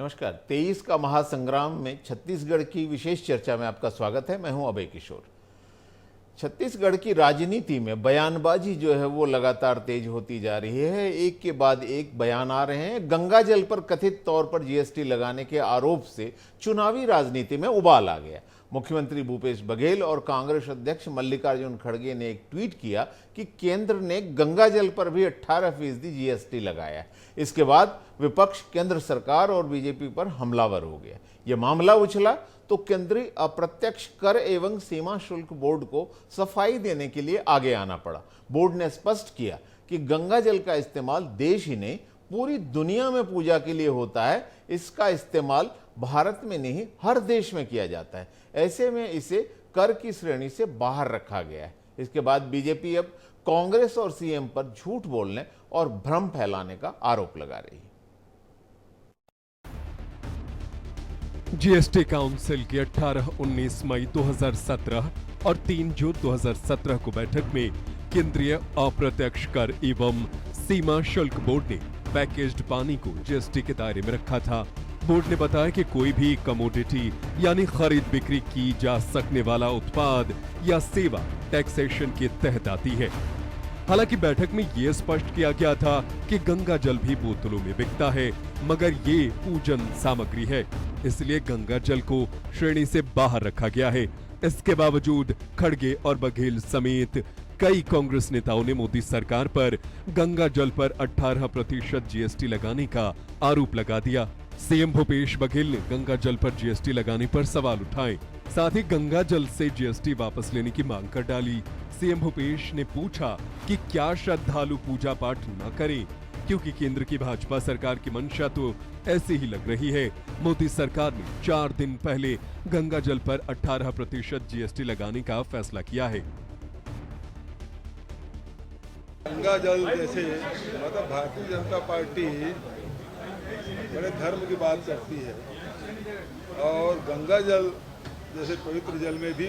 नमस्कार। 23 का महासंग्राम में छत्तीसगढ़ की विशेष चर्चा में आपका स्वागत है। मैं हूं अभय किशोर। छत्तीसगढ़ की राजनीति में बयानबाजी जो है वो लगातार तेज होती जा रही है। एक के बाद एक बयान आ रहे हैं। गंगा जल पर कथित तौर पर जीएसटी लगाने के आरोप से चुनावी राजनीति में उबाल आ गया। मुख्यमंत्री भूपेश बघेल और कांग्रेस अध्यक्ष मल्लिकार्जुन खड़गे ने एक ट्वीट किया कि केंद्र ने गंगा जल पर भी 18% जीएसटी लगाया। इसके बाद विपक्ष केंद्र सरकार और बीजेपी पर हमलावर हो गया। यह मामला उछला तो केंद्रीय अप्रत्यक्ष कर एवं सीमा शुल्क बोर्ड को सफाई देने के लिए आगे आना पड़ा। बोर्ड ने स्पष्ट किया कि गंगा जल का इस्तेमाल देश ही नहीं पूरी दुनिया में पूजा के लिए होता है। इसका इस्तेमाल भारत में नहीं हर देश में किया जाता है। ऐसे में इसे कर की श्रेणी से बाहर रखा गया है। इसके बाद बीजेपी अब कांग्रेस और सीएम पर झूठ बोलने और भ्रम फैलाने का आरोप लगा रही है। जीएसटी काउंसिल की 18-19 मई 2017 और 3 जून 2017 को बैठक में केंद्रीय अप्रत्यक्ष कर एवं सीमा शुल्क बोर्ड ने पैकेज्ड पानी को जीएसटी के दायरे में रखा था। बोर्ड ने बताया कि कोई भी कमोडिटी यानी खरीद बिक्री की जा सकने वाला उत्पाद या सेवा टैक्सेशन के तहत आती है। हालांकि बैठक में यह स्पष्ट किया गया था कि गंगा जल भी बोतलों में बिकता है, मगर ये पूजन सामग्री है, इसलिए गंगा जल को श्रेणी से बाहर रखा गया है। इसके बावजूद खड़गे और बघेल समेत कई कांग्रेस नेताओं ने मोदी सरकार पर गंगा जल पर 18% जीएसटी लगाने का आरोप लगा दिया। सीएम भूपेश बघेल ने गंगा जल पर जीएसटी लगाने पर सवाल उठाए, साथ ही गंगा जल से जीएसटी वापस लेने की मांग कर डाली। सीएम भूपेश ने पूछा कि क्या श्रद्धालु पूजा पाठ न करें, क्योंकि केंद्र की भाजपा सरकार की मंशा तो ऐसी ही लग रही है। मोदी सरकार ने 4 दिन पहले गंगा जल पर 18% जीएसटी लगाने का फैसला किया है। गंगा जल जैसे मतलब भारतीय जनता पार्टी बड़े धर्म की बात करती है और गंगा जल जैसे पवित्र जल में भी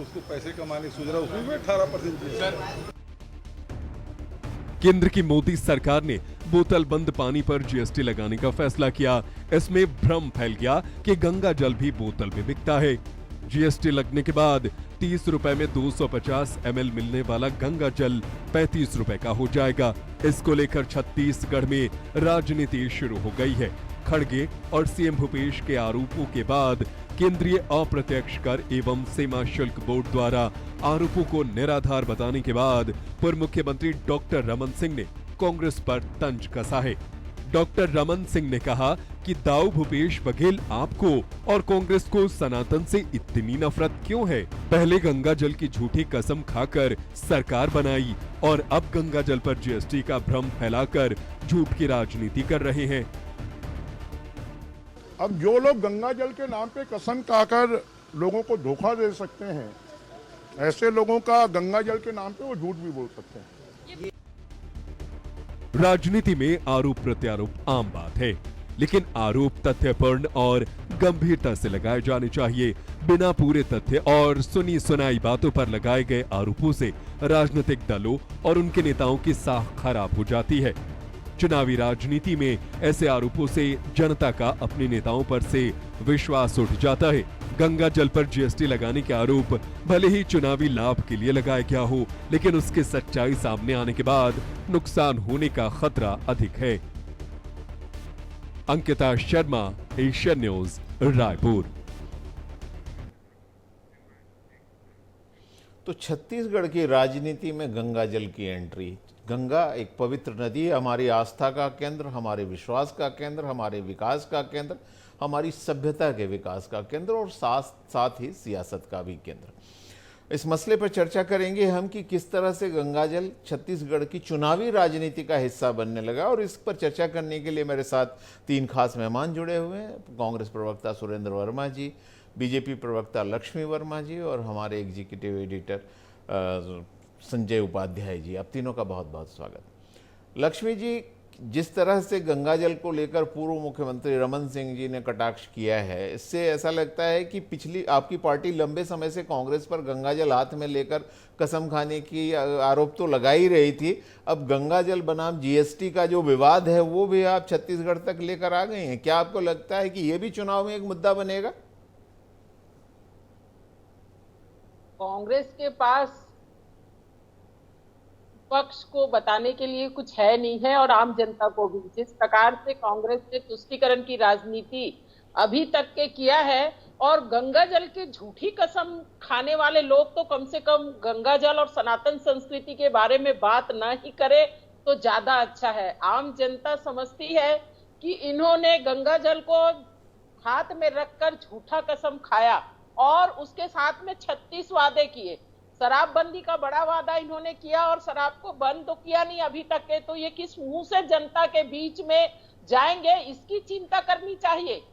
उसको पैसे कमाने की सोच रहा है, उसमें भी 18% केंद्र की मोदी सरकार ने बोतल बंद पानी पर जीएसटी लगाने का फैसला किया। इसमें भ्रम फैल गया कि गंगा जल भी बोतल में बिकता है। जीएसटी लगने के बाद 30 रुपए में 250 ml मिलने वाला गंगा जल 35 रुपए का हो जाएगा। इसको लेकर छत्तीसगढ़ में राजनीति शुरू हो गई है। खड़गे और सीएम भूपेश के आरोपों के बाद केंद्रीय अप्रत्यक्ष कर एवं सीमा शुल्क बोर्ड द्वारा आरोपों को निराधार बताने के बाद पूर्व मुख्यमंत्री डॉक्टर रमन सिंह ने कांग्रेस पर तंज कसा है। डॉक्टर रमन सिंह ने कहा कि दाऊ भूपेश बघेल आपको और कांग्रेस को सनातन से इतनी नफरत क्यों है? पहले गंगा जल की झूठी कसम खाकर सरकार बनाई और अब गंगा जल पर जीएसटी का भ्रम फैलाकर झूठ की राजनीति कर रहे हैं। अब जो लोग गंगा जल के नाम पे कसम खाकर लोगों को धोखा दे सकते हैं, ऐसे लोगों का गंगा जल के नाम पे वो झूठ भी बोल सकते हैं। राजनीति में आरोप प्रत्यारोप आम बात है, लेकिन आरोप तथ्यपूर्ण और गंभीरता से लगाए जाने चाहिए। बिना पूरे तथ्य और सुनी सुनाई बातों पर लगाए गए आरोपों से राजनीतिक दलों और उनके नेताओं की साख खराब हो जाती है। चुनावी राजनीति में ऐसे आरोपों से जनता का अपने नेताओं पर से विश्वास उठ जाता है। गंगा जल पर जीएसटी लगाने के आरोप भले ही चुनावी लाभ के लिए लगाया गया हो, लेकिन उसकी सच्चाई सामने आने के बाद नुकसान होने का खतरा अधिक है। Ankita Sharma, Asian news, Raipur. तो छत्तीसगढ़ की राजनीति में गंगा जल की एंट्री। गंगा एक पवित्र नदी है, हमारी आस्था का केंद्र, हमारे विश्वास का केंद्र, हमारे विकास का केंद्र, हमारी सभ्यता के विकास का केंद्र और साथ ही सियासत का भी केंद्र। इस मसले पर चर्चा करेंगे हम कि किस तरह से गंगा जल छत्तीसगढ़ की चुनावी राजनीति का हिस्सा बनने लगा। और इस पर चर्चा करने के लिए मेरे साथ 3 खास मेहमान जुड़े हुए हैं। कांग्रेस प्रवक्ता सुरेंद्र वर्मा जी, बीजेपी प्रवक्ता लक्ष्मी वर्मा जी और हमारे एग्जीक्यूटिव एडिटर संजय उपाध्याय जी। आप तीनों का बहुत बहुत स्वागत। लक्ष्मी जी, जिस तरह से गंगा जल को लेकर पूर्व मुख्यमंत्री रमन सिंह जी ने कटाक्ष किया है, इससे ऐसा लगता है कि पिछली आपकी पार्टी लंबे समय से कांग्रेस पर गंगा जल हाथ में लेकर कसम खाने की आरोप तो लगा ही रही थी। अब गंगा जल बनाम जीएसटी का जो विवाद है वो भी आप छत्तीसगढ़ तक लेकर आ गए हैं। क्या आपको लगता है कि ये भी चुनाव में एक मुद्दा बनेगा? कांग्रेस के पास पक्ष को बताने के लिए कुछ है नहीं है, और आम जनता को भी। जिस प्रकार से कांग्रेस ने तुष्टीकरण की राजनीति अभी तक के किया है, और गंगा जल की झूठी कसम खाने वाले लोग तो कम से कम गंगा जल और सनातन संस्कृति के बारे में बात न ही करे तो ज्यादा अच्छा है। आम जनता समझती है कि इन्होंने गंगा जल को हाथ में रखकर झूठा कसम खाया और उसके साथ में 36 वादे किए। शराबबंदी का बड़ा वादा इन्होंने किया और शराब को बंद तो किया नहीं अभी तक के, तो ये किस मुंह से जनता के बीच में जाएंगे, इसकी चिंता करनी चाहिए।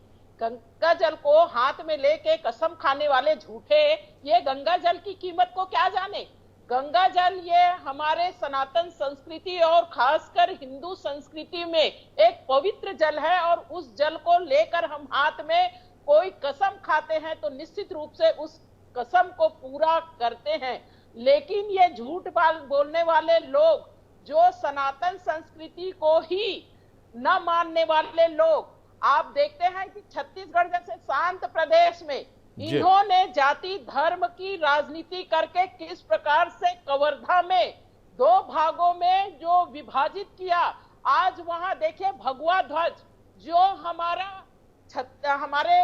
गंगा जल को हाथ में लेके कसम खाने वाले झूठे, ये गंगा जल की कीमत को क्या जाने। गंगा जल ये हमारे सनातन संस्कृति और खासकर हिंदू संस्कृति में एक पवित्र जल है, और उस जल को लेकर हम हाथ में कोई कसम खाते हैं तो निश्चित रूप से उस कसम को पूरा करते हैं। लेकिन ये झूठ बोलने वाले लोग, जो सनातन संस्कृति को ही न मानने वाले लोग, आप देखते हैं कि छत्तीसगढ़ जैसे शांत प्रदेश में इन्होंने जाति धर्म की राजनीति करके किस प्रकार से कवर्धा में 2 भागों में जो विभाजित किया। आज वहां देखिए भगवा ध्वज जो हमारे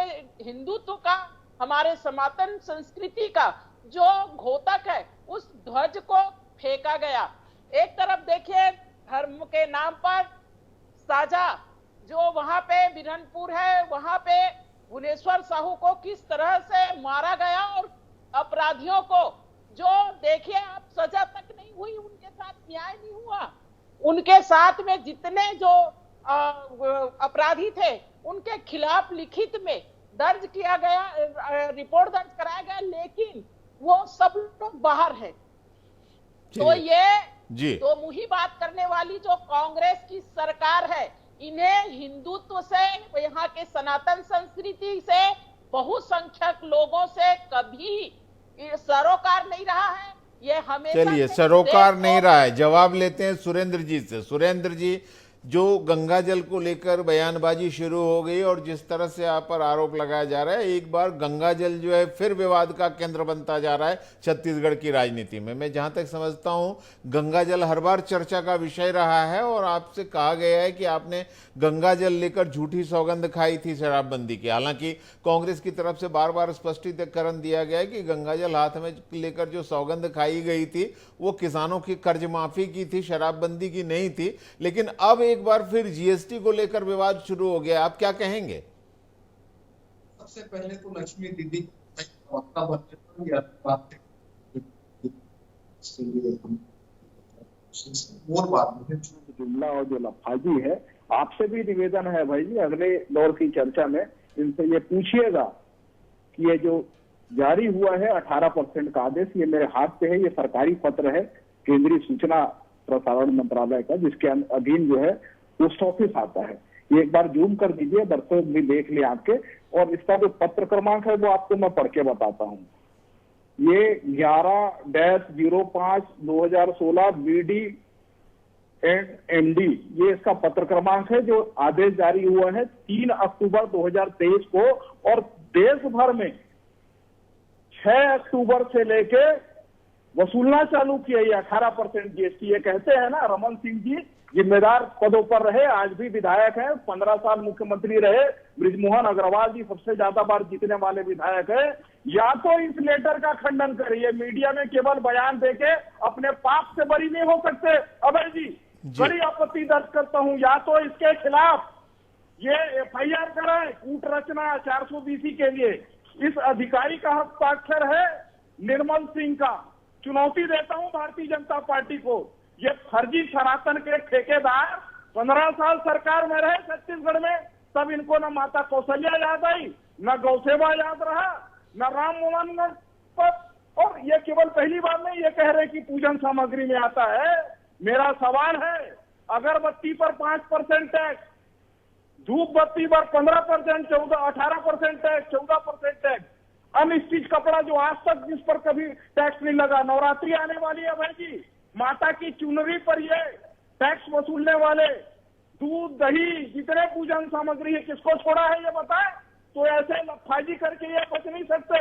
हिंदुत्व का, हमारे सनातन संस्कृति का जो घोतक है, उस ध्वज को फेंका गया। एक तरफ देखिए धर्म के नाम पर साझा जो वहां पे बिरनपुर है, वहां पे भुवनेश्वर साहू को किस तरह से मारा गया, और अपराधियों को जो देखिए आप सजा तक नहीं हुई, उनके साथ न्याय नहीं हुआ। उनके साथ में जितने जो अपराधी थे उनके खिलाफ लिखित में दर्ज किया गया, रिपोर्ट दर्ज कराया गया, लेकिन वो सब लोग बाहर हैं। तो ये तो मुही बात करने वाली जो कांग्रेस की सरकार है, इन्हें हिंदुत्व से, यहाँ के सनातन संस्कृति से, बहुसंख्यक लोगों से कभी सरोकार नहीं रहा है। ये हमेशा चलिए सरोकार नहीं रहा है। जवाब लेते हैं सुरेंद्र जी से। सुरेंद्र जी, जो गंगा जल को लेकर बयानबाजी शुरू हो गई और जिस तरह से आप पर आरोप लगाया जा रहा है, एक बार गंगा जल जो है फिर विवाद का केंद्र बनता जा रहा है छत्तीसगढ़ की राजनीति में। मैं जहां तक समझता हूं गंगा जल हर बार चर्चा का विषय रहा है, और आपसे कहा गया है कि आपने गंगा जल लेकर झूठी सौगंध खाई थी शराबबंदी की। हालांकि कांग्रेस की तरफ से बार बार स्पष्टीकरण दिया गया है कि गंगा जल हाथ में लेकर जो सौगंध खाई गई थी वो किसानों की कर्ज माफी की थी, शराबबंदी की नहीं थी। लेकिन अब एक बार फिर जीएसटी को लेकर विवाद शुरू हो गया, आप क्या कहेंगे? सबसे पहले तो लक्ष्मी दीदी और बात जुमला और जो लफाजी है, आपसे भी निवेदन है भाई जी, अगले दौर की चर्चा में इनसे ये पूछिएगा कि ये जो जारी हुआ है 18% का आदेश, ये मेरे हाथ पे है, ये सरकारी पत्र है केंद्रीय सूचना प्रसारण मंत्रालय का, जिसके अधीन जो है पोस्ट ऑफिस आता है। ये एक बार जूम कर दीजिए, दर्शक भी देख ले आपके, और इसका जो पत्र क्रमांक है वो आपको मैं पढ़ के बताता हूँ। ये 11-05-2016 BD एंड MD, ये इसका पत्र क्रमांक है, जो आदेश जारी हुआ है 3 अक्टूबर 2023 को, और देश भर में 6 अक्टूबर से लेके वसूलना चालू किया ये 18% GST। ये कहते हैं ना रमन सिंह जी जिम्मेदार पदों पर रहे, आज भी विधायक हैं, 15 साल मुख्यमंत्री रहे। बृजमोहन अग्रवाल जी सबसे ज्यादा बार जीतने वाले विधायक हैं। या तो इस लेटर का खंडन करिए, मीडिया में केवल बयान देके अपने पाप से बरी नहीं हो सकते। अभय जी बड़ी आपत्ति दर्ज करता हूं, या तो इसके खिलाफ ये FIR कराए कूट रचना 420 के लिए। इस अधिकारी का हस्ताक्षर है निर्मल सिंह का। चुनौती देता हूं भारतीय जनता पार्टी को, ये फर्जी सनातन के ठेकेदार 15 साल सरकार में रहे छत्तीसगढ़ में, तब इनको न माता कौशल्या याद आई, न गौसेवा याद रहा, न राम मोहन पर, और ये केवल पहली बार नहीं ये कह रहे कि पूजन सामग्री में आता है। मेरा सवाल है अगरबत्ती पर 5% टैक्स, धूप बत्ती पर 15%, 18% टैक्स, 14% टैक्स, अनस्टिच कपड़ा जो आज तक जिस पर कभी टैक्स नहीं लगा। नवरात्रि आने वाली है भाई जी, माता की चुनरी पर ये टैक्स वसूलने वाले, दूध दही जितने पूजन सामग्री है किसको छोड़ा है ये बताएं। तो ऐसे लफाजी करके ये बच नहीं सकते,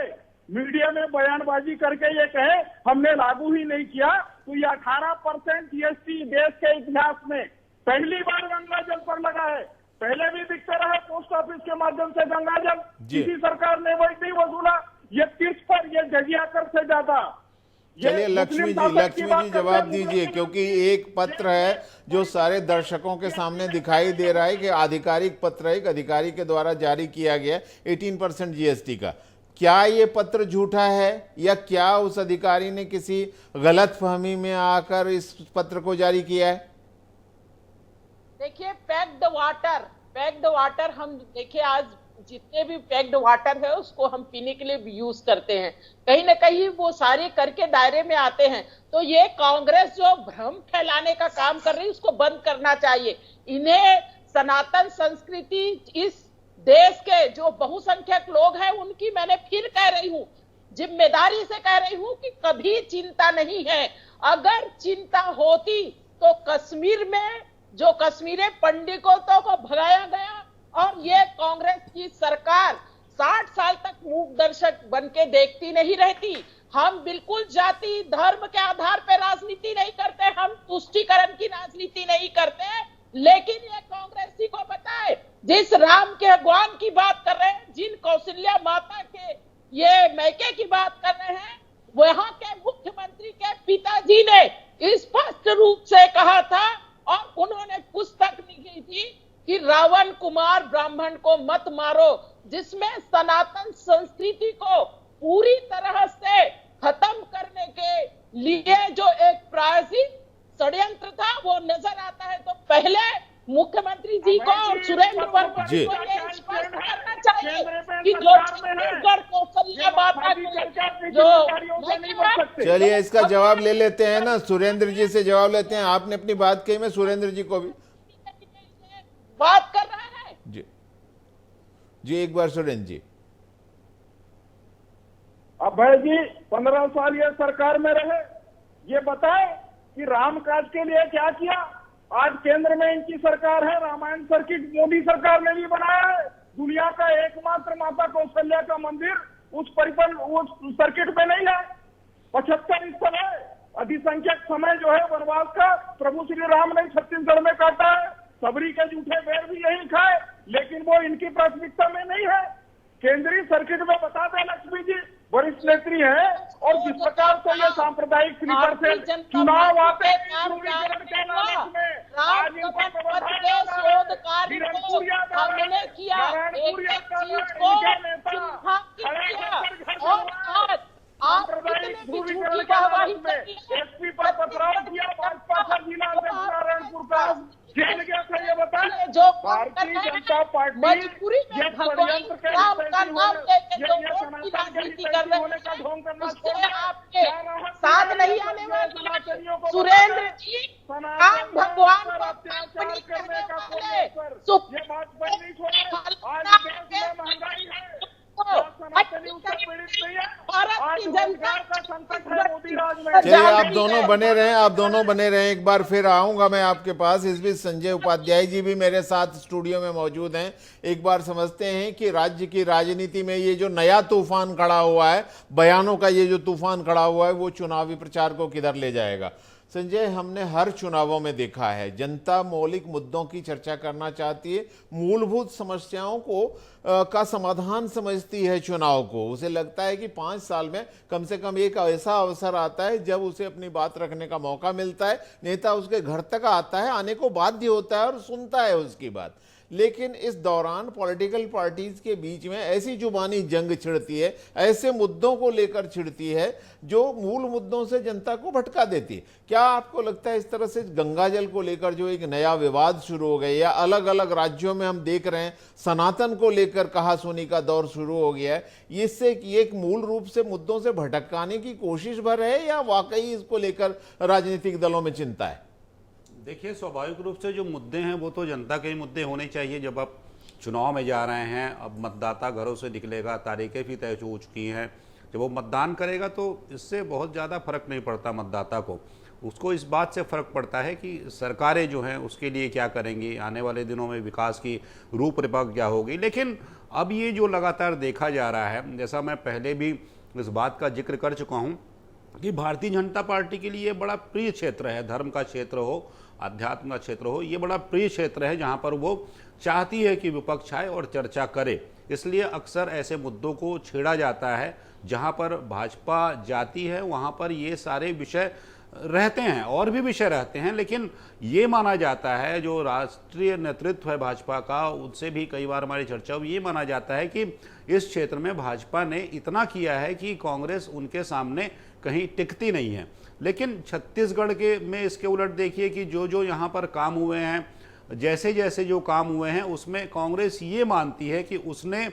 मीडिया में बयानबाजी करके ये कहे हमने लागू ही नहीं किया। तो ये 18% जीएसटी देश के इतिहास में पहली बार गंगा जल पर लगा है। पहले भी दिखते रहे पोस्ट ऑफिस के माध्यम से गंगा जल, किसी सरकार ने वही नहीं वसूला। ये 30 पर ये जजिया कर से ज्यादा। चलिए लक्ष्मी जी जवाब दीजिए, क्योंकि एक पत्र है जो सारे दर्शकों के सामने दिखाई दे रहा है कि आधिकारिक पत्र एक अधिकारी के द्वारा जारी किया गया 18% जीएसटी का। क्या ये पत्र झूठा है या क्या उस अधिकारी ने किसी गलतफहमी में आकर इस पत्र को जारी किया है? देखिए, पैक्ड वाटर हम देखिए, आज जितने भी पैक्ड वाटर है उसको हम पीने के लिए यूज करते हैं, कहीं ना कहीं वो सारे करके दायरे में आते हैं। तो ये कांग्रेस जो भ्रम फैलाने का काम कर रही है उसको बंद करना चाहिए। इन्हें सनातन संस्कृति, इस देश के जो बहुसंख्यक लोग हैं उनकी, मैंने फिर कह रही हूं, जिम्मेदारी से कह रही हूं कि कभी चिंता नहीं है। अगर चिंता होती तो कश्मीर में जो कश्मीरी पंडितों को भगाया गया और ये कांग्रेस की सरकार 60 साल तक मूक दर्शक बन के देखती नहीं रहती। हम बिल्कुल जाति धर्म के आधार पर राजनीति नहीं करते, हम तुष्टीकरण की राजनीति नहीं करते। लेकिन ये कांग्रेसी को बताए, जिस राम के भगवान की बात कर रहे हैं, जिन कौशल्या माता के ये मैके की बात कर रहे हैं, वहां के मुख्यमंत्री के पिताजी ने स्पष्ट रूप से कहा था और उन्होंने पुस्तक लिखी थी कि रावण कुमार ब्राह्मण को मत मारो, जिसमें सनातन संस्कृति को पूरी तरह से खत्म करने के लिए जो एक प्रायोजित षड्यंत्र था वो नजर आता है। तो पहले मुख्यमंत्री जी को और सुरेंद्र वर्मा को ये स्पष्ट करना चाहिए कि जो छत्तीसगढ़ कौशल्या माता को जो। चलिए इसका जवाब ले लेते हैं ना, सुरेंद्र जी से जवाब लेते हैं। आपने अपनी बात कही, मैं सुरेंद्र जी को भी बात कर रहा है। जी एक बार सुरेंद्र जी। अब भाई जी 15 साल ये सरकार में रहे, ये बताए कि राम काज के लिए क्या किया। आज केंद्र में इनकी सरकार है, रामायण सर्किट मोदी सरकार ने भी बनाया है। दुनिया का एकमात्र माता कौशल्या का मंदिर उस सर्किट में नहीं है। 75 स्थल है। अधिसंख्यक समय जो है वनवास का प्रभु श्री राम ने छत्तीसगढ़ में काटा है। सबरी के जूठे बेर भी यही खाए, लेकिन वो इनकी प्राथमिकता में नहीं है। केंद्रीय सर्किट में बता दें लक्ष्मी जी, वरिष्ठ नेत्री है, और जिस प्रकार से ये सांप्रदायिक स्लीपर से चुनाव आते हैं आज इनका एसपी पर पथराव किया, भाजपा पर जिला नारायणपुर का जेल गया था। ये बताएं, जो भारतीय जनता पार्टी मजबूरी में भगवान राम का नाम लेकर जो वोट की राजनीति कर रहे हैं, उससे आपके साथ नहीं आने वाले। सुरेंद्र जी राम भगवान को काल्पनिक करने वाले ये भाजपा नहीं छोड़े। आज देश में महंगाई है, सनातनी उससे पीड़ित नहीं है। आज रोजगार का संकट है मोदी राज में। चलिए आप दोनों बने रहें, आप दोनों बने रहें। एक बार फिर आऊंगा मैं आपके पास। इस बीच संजय उपाध्याय जी भी मेरे साथ स्टूडियो में मौजूद हैं। एक बार समझते हैं कि राज्य की राजनीति में ये जो नया तूफान खड़ा हुआ है, बयानों का ये जो तूफान खड़ा हुआ है, वो चुनावी प्रचार को किधर ले जाएगा। संजय, हमने हर चुनावों में देखा है जनता मौलिक मुद्दों की चर्चा करना चाहती है, मूलभूत समस्याओं को का समाधान समझती है चुनाव को। उसे लगता है कि 5 साल में कम से कम एक ऐसा अवसर आता है जब उसे अपनी बात रखने का मौका मिलता है, नेता उसके घर तक आता है, आने को बाध्य होता है और सुनता है उसकी बात। लेकिन इस दौरान पॉलिटिकल पार्टीज के बीच में ऐसी जुबानी जंग छिड़ती है, ऐसे मुद्दों को लेकर छिड़ती है जो मूल मुद्दों से जनता को भटका देती है। क्या आपको लगता है इस तरह से गंगा जल को लेकर जो एक नया विवाद शुरू हो गया, या अलग अलग राज्यों में हम देख रहे हैं सनातन को लेकर कहासुनी का दौर शुरू हो गया है, इससे एक मूल रूप से मुद्दों से भटकाने की कोशिश भर है या वाकई इसको लेकर राजनीतिक दलों में चिंता है? देखिए, स्वाभाविक रूप से जो मुद्दे हैं वो तो जनता के ही मुद्दे होने चाहिए। जब आप चुनाव में जा रहे हैं, अब मतदाता घरों से निकलेगा, तारीखें भी तय हो चुकी हैं, जब वो मतदान करेगा तो इससे बहुत ज़्यादा फर्क नहीं पड़ता मतदाता को। उसको इस बात से फ़र्क पड़ता है कि सरकारें जो हैं उसके लिए क्या करेंगी, आने वाले दिनों में विकास की रूपरेखा क्या होगी। लेकिन अब ये जो लगातार देखा जा रहा है, जैसा मैं पहले भी इस बात का जिक्र कर चुका हूँ कि भारतीय जनता पार्टी के लिए बड़ा प्रिय क्षेत्र है, धर्म का क्षेत्र हो, अध्यात्म का क्षेत्र हो, ये बड़ा प्रिय क्षेत्र है जहाँ पर वो चाहती है कि विपक्ष आए और चर्चा करे। इसलिए अक्सर ऐसे मुद्दों को छेड़ा जाता है जहाँ पर भाजपा जाती है, वहाँ पर ये सारे विषय रहते हैं, और भी विषय रहते हैं, लेकिन ये माना जाता है, जो राष्ट्रीय नेतृत्व है भाजपा का, उससे भी कई बार हमारी चर्चा हुई, ये माना जाता है कि इस क्षेत्र में भाजपा ने इतना किया है कि कांग्रेस उनके सामने कहीं टिकती नहीं है। लेकिन छत्तीसगढ़ के में इसके उलट देखिए कि जो जो यहाँ पर काम हुए हैं, जैसे जैसे जो काम हुए हैं, उसमें कांग्रेस ये मानती है कि उसने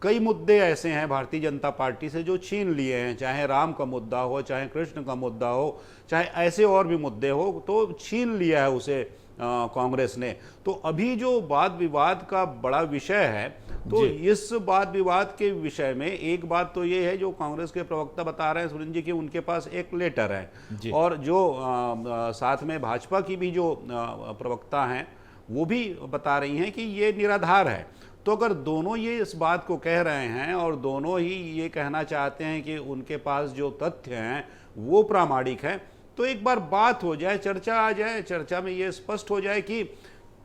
कई मुद्दे ऐसे हैं भारतीय जनता पार्टी से जो छीन लिए हैं, चाहे राम का मुद्दा हो, चाहे कृष्ण का मुद्दा हो, चाहे ऐसे और भी मुद्दे हो, तो छीन लिया है उसे कांग्रेस ने। तो अभी जो वाद विवाद का बड़ा विषय है, तो इस वाद विवाद के विषय में एक बात तो ये है, जो कांग्रेस के प्रवक्ता बता रहे हैं सुरेंद्र जी, कि उनके पास एक लेटर है, और जो साथ में भाजपा की भी जो प्रवक्ता हैं वो भी बता रही हैं कि ये निराधार है। तो अगर दोनों ये इस बात को कह रहे हैं और दोनों ही ये कहना चाहते हैं कि उनके पास जो तथ्य हैं वो प्रामाणिक हैं, तो एक बार बात हो जाए, चर्चा आ जाए, चर्चा में ये स्पष्ट हो जाए कि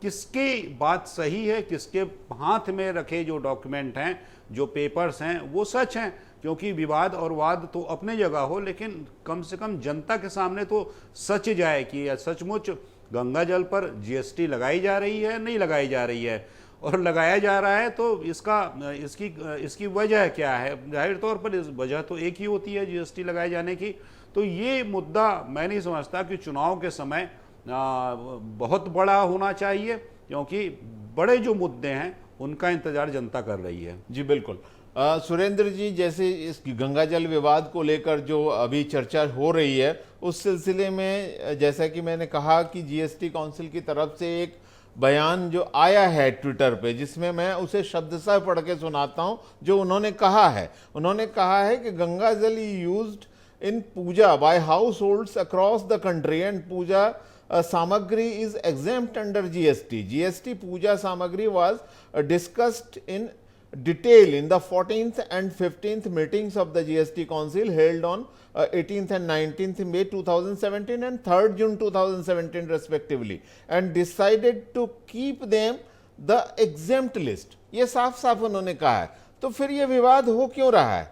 किसकी बात सही है, किसके हाथ में रखे जो डॉक्यूमेंट हैं, जो पेपर्स हैं, वो सच हैं। क्योंकि विवाद और वाद तो अपने जगह हो, लेकिन कम से कम जनता के सामने तो सच जाए कि सचमुच गंगा जल पर जीएसटी लगाई जा रही है, नहीं लगाई जा रही है, और लगाया जा रहा है तो इसकी वजह क्या है। जाहिर तौर पर इस वजह तो एक ही होती है जीएसटी लगाए जाने की। तो ये मुद्दा मैं नहीं समझता कि चुनाव के समय बहुत बड़ा होना चाहिए, क्योंकि बड़े जो मुद्दे हैं उनका इंतजार जनता कर रही है। जी बिल्कुल। सुरेंद्र जी, जैसे इस गंगा जल विवाद को लेकर जो अभी चर्चा हो रही है, उस सिलसिले में जैसा कि मैंने कहा कि जीएसटी काउंसिल की तरफ से एक बयान जो आया है ट्विटर पे, जिसमें मैं उसे शब्दशः पढ़ के सुनाता हूं जो उन्होंने कहा है। उन्होंने कहा है कि Ganga jal used in puja by households across the country and puja samagri is exempt under GST. GST puja samagri was discussed in detail in the 14th and 15th meetings of the GST Council held on 18th and 19th May 2017 and 3rd June 2017 respectively, and decided to keep them the exempt list। ये साफ साफ उन्होंने कहा है। तो फिर ये विवाद हो क्यों रहा है?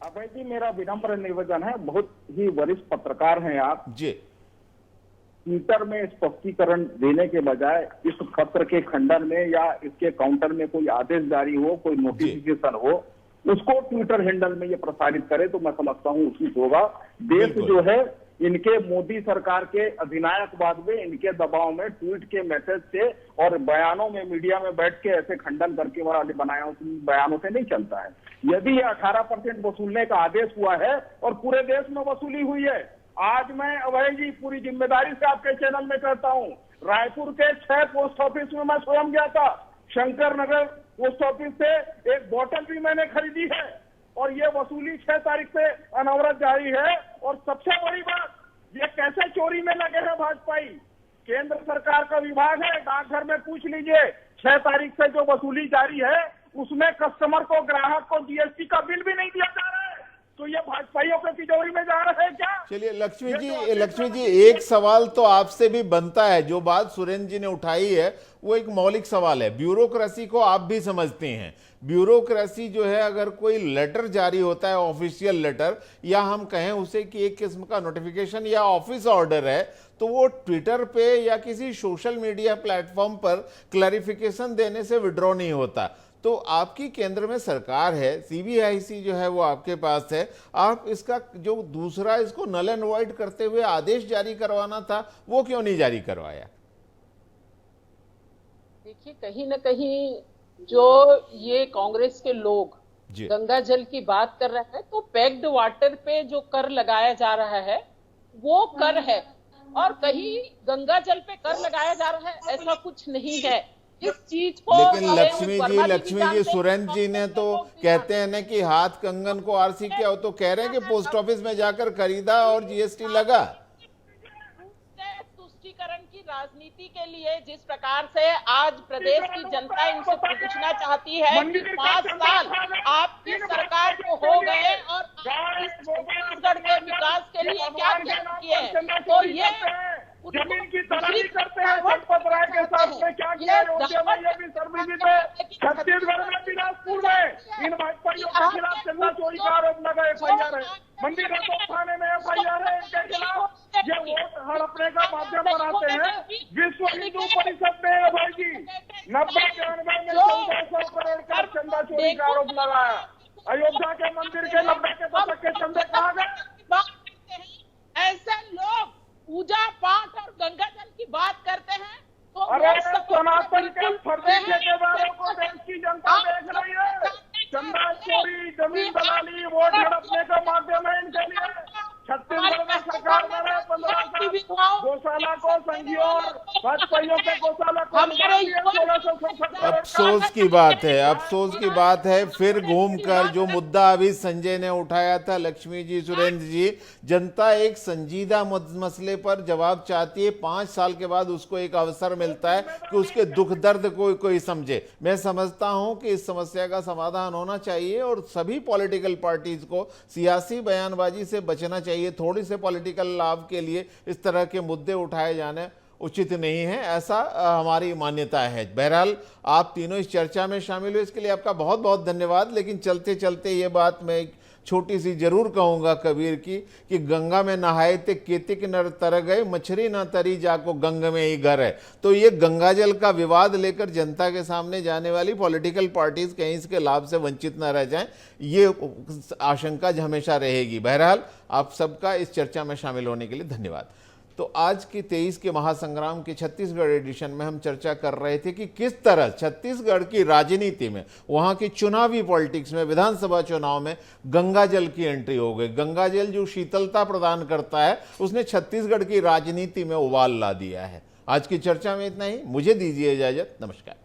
अभय जी, मेरा विनम्र निवेदन है, बहुत ही वरिष्ठ पत्रकार हैं आप जी, ट्विटर में स्पष्टीकरण देने के बजाय इस पत्र के खंडन में या इसके काउंटर में कोई आदेश जारी हो, कोई नोटिफिकेशन हो, उसको ट्विटर हैंडल में ये प्रसारित करे तो मैं समझता हूँ उचित होगा। देश जो है इनके मोदी सरकार के अधिनायकवाद में, इनके दबाव में, ट्वीट के मैसेज से और बयानों में, मीडिया में बैठ के ऐसे खंडन करके वाले बयानों से नहीं चलता है। यदि ये 18% वसूलने का आदेश हुआ है और पूरे देश में वसूली हुई है, आज मैं अभय जी पूरी जिम्मेदारी से आपके चैनल में कहता हूं, रायपुर के 6 पोस्ट ऑफिस में मैं स्वयं गया था। शंकर नगर पोस्ट ऑफिस से एक बोतल भी मैंने खरीदी है, और ये वसूली 6 तारीख से अनवरत जारी है। और सबसे बड़ी बात, ये कैसे चोरी में लगे हैं भाजपाई। केंद्र सरकार का विभाग है, डाकघर में पूछ लीजिए, 6 तारीख से जो वसूली जारी है उसमें कस्टमर को, ग्राहक को जीएसटी का बिल भी नहीं दिया जा रहा है। तो ये भाजपाइयों के तिजोरी में जा रहे हैं क्या? चलिए लक्ष्मी जी, एक सवाल तो आपसे भी बनता है। जो बात सुरेंद्र जी ने उठाई है वो एक मौलिक सवाल है। ब्यूरोक्रेसी को आप भी समझते हैं। ब्यूरोक्रेसी जो है, अगर कोई लेटर जारी होता है, ऑफिशियल लेटर, या हम कहें उसे कि एक किस्म का नोटिफिकेशन या ऑफिस ऑर्डर है, तो वो ट्विटर पे या किसी सोशल मीडिया प्लेटफॉर्म पर क्लैरिफिकेशन देने से विड्रॉ नहीं होता। तो आपकी केंद्र में सरकार है, सीबीआईसी जो है वो आपके पास है, आप इसका जो दूसरा इसको नल एंड वॉइड करते हुए आदेश जारी करवाना था, वो क्यों नहीं जारी करवाया? देखिए, कहीं ना कहीं जो ये कांग्रेस के लोग गंगा जल की बात कर रहे हैं, तो पैक्ड वाटर पे जो कर लगाया जा रहा है वो कर है। और कहीं गंगा जल पे कर लगाया जा रहा है, ऐसा कुछ नहीं है। इस चीज को लेकिन लक्ष्मी जी सुरेंद्र जी ने तो कहते हैं ना कि हाथ कंगन को आरसी किया हो, तो कह रहे हैं कि पोस्ट ऑफिस में जाकर खरीदा और जीएसटी लगा। तुष्टीकरण की राजनीति के लिए जिस प्रकार से आज प्रदेश की जनता इनसे पूछना चाहती है कि 5 साल आपकी सरकार को हो गए और इस छत्तीसगढ़ के विकास के लिए क्या क्या किए, तो ये जमीन की तलाशी करते हैं जनपद राय के साथ में क्या किया अयोध्या में, ये भी सर्वविदित है। छत्तीसगढ़ में बिलासपुर में इन भाजपाइयों के खिलाफ चंदा चोरी का आरोप लगा, एफआईआर है। मंदिर थाने में एफआईआर है इनके खिलाफ। ये वोट हड़पने का माध्यम बनाते हैं। विश्व हिंदू परिषद ने भाई जी 90-91 में 1400 करोड़ का चंदा चोरी का आरोप लगाया। अयोध्या के मंदिर के 90 के दशक के चंदे कहाँ गए? ऐसे लोग पूजा पाठ और गंगा जल की बात करते हैं तो अरे सनातन के फर्जी ठेकेदारों को देश की जनता देख रही है। चंदा चोरी, जमीन दलाली, वोट हड़पने का माध्यम है इनके लिए। छत्तीसगढ़ में सरकार बने 15 साल, गौशाला को संघियों और भाजपाइयों के गौशाला को 1670। अफसोस की बात है, अफसोस की बात है। फिर घूमकर जो मुद्दा अभी संजय ने उठाया था, लक्ष्मी जी, सुरेंद्र जी, जनता एक संजीदा मसले पर जवाब चाहती है। 5 साल के बाद उसको एक अवसर मिलता है कि उसके दुख दर्द को कोई समझे। मैं समझता हूं कि इस समस्या का समाधान होना चाहिए और सभी पॉलिटिकल पार्टीज को सियासी बयानबाजी से बचना चाहिए। थोड़ी से पॉलिटिकल लाभ के लिए इस तरह के मुद्दे उठाए जाने उचित नहीं है, ऐसा हमारी मान्यता है। बहरहाल आप तीनों इस चर्चा में शामिल हुए, इसके लिए आपका बहुत बहुत धन्यवाद। लेकिन चलते चलते ये बात मैं छोटी सी जरूर कहूंगा कबीर की कि गंगा में नहाए ते केतिक नर तर गए, मछली ना तरी जाको गंग में ही घर है। तो ये गंगा जल का विवाद लेकर जनता के सामने जाने वाली पॉलिटिकल पार्टीज कहीं इसके लाभ से वंचित न रह जाएं, ये आशंका हमेशा रहेगी। बहरहाल आप सबका इस चर्चा में शामिल होने के लिए धन्यवाद। तो आज की 23 के महासंग्राम के छत्तीसगढ़ एडिशन में हम चर्चा कर रहे थे कि किस तरह छत्तीसगढ़ की राजनीति में, वहां की चुनावी पॉलिटिक्स में, विधानसभा चुनाव में गंगा जल की एंट्री हो गई। गंगा जल जो शीतलता प्रदान करता है, उसने छत्तीसगढ़ की राजनीति में उबाल ला दिया है। आज की चर्चा में इतना ही, मुझे दीजिए इजाजत, नमस्कार।